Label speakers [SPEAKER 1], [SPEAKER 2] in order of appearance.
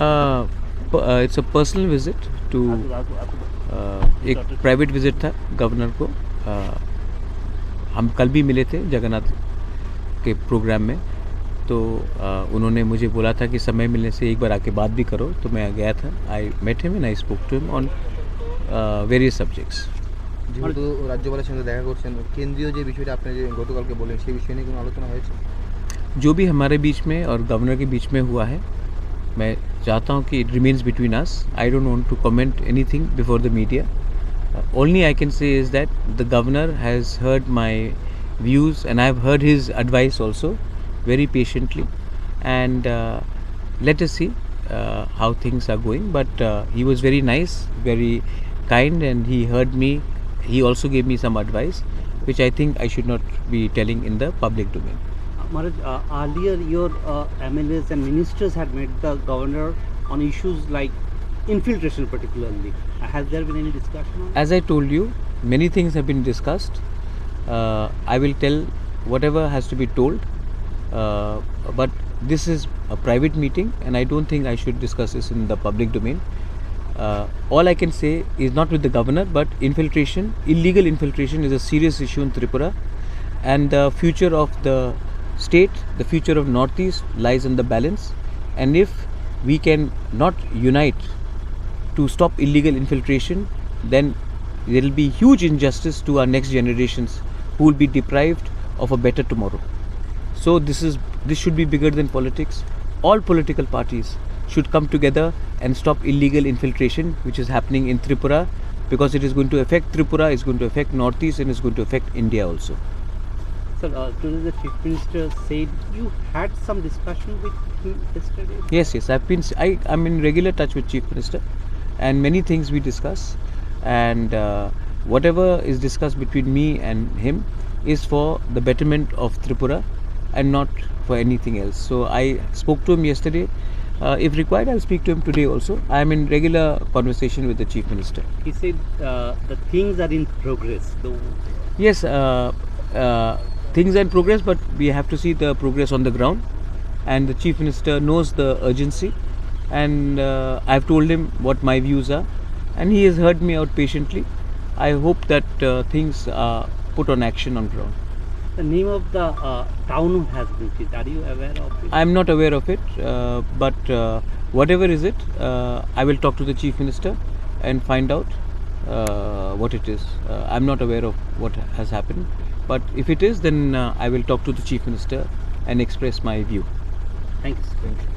[SPEAKER 1] It's a personal visit to एक private visit था governor को. हम कल भी मिले थे जगन्नाथ के प्रोग्राम में. तो उन्होंने मुझे बोला था कि समय मिलने से एक बार आके बात भी करो. तो मैं गया था. I met him and I spoke to him on various subjects.
[SPEAKER 2] যেহেতু রাজ্যপালের সঙ্গে দেখা করছেন, কেন্দ্রীয় যে বিষয়টা আপনি যে গতকালকে বললেন সেই বিষয় নিয়ে কোনো আলোচনা হয়েছে?
[SPEAKER 1] जो भी हमारे बीच में और गवर्नर के बीच में हुआ है, मैं चाहता हूँ कि it remains between us. I don't want to comment anything before the media. Only I can say is that the governor has heard my views and I have heard his advice also very patiently, and let us see how things are going. But he was very nice, very kind, and he heard me. He also gave me some advice which I think I should not be telling in the public domain.
[SPEAKER 3] Maharaj, earlier your MLAs and ministers had met the governor on issues like infiltration particularly. Has there been any discussion on that?
[SPEAKER 1] As I told you, many things have been discussed. I will tell whatever has to be told, but this is a private meeting and I don't think I should discuss this in the public domain. All I can say is not with the governor, but infiltration, illegal infiltration is a serious issue in Tripura, and the future of the state, the future of Northeast lies in the balance. And if we can not unite to stop illegal infiltration, then there will be huge injustice to our next generations who will be deprived of a better tomorrow. So this should be bigger than politics. All political parties should come together and stop illegal infiltration which is happening in Tripura, because it is going to affect Tripura, it's going to affect Northeast, and it's going to affect India also.
[SPEAKER 3] Sir, today the Chief Minister said you had some discussion with him yesterday.
[SPEAKER 1] Yes, I'm in regular touch with Chief Minister, and many things we discuss, and whatever is discussed between me and him is for the betterment of Tripura and not for anything else. So I spoke to him yesterday. If required, I'll speak to him today also. I am in regular conversation with the Chief Minister.
[SPEAKER 3] He said the things are in progress.
[SPEAKER 1] Yes, things are in progress, but we have to see the progress on the ground, and the Chief Minister knows the urgency, and I've told him what my views are, and he has heard me out patiently. I hope that things are put on action on ground.
[SPEAKER 3] The name of the town has been changed. Are you aware of it?
[SPEAKER 1] I'm not aware of it, but whatever is it, I will talk to the Chief Minister and find out what it is. I'm not aware of what has happened, but if it is, then I will talk to the Chief Minister and express my view.
[SPEAKER 3] Thank you.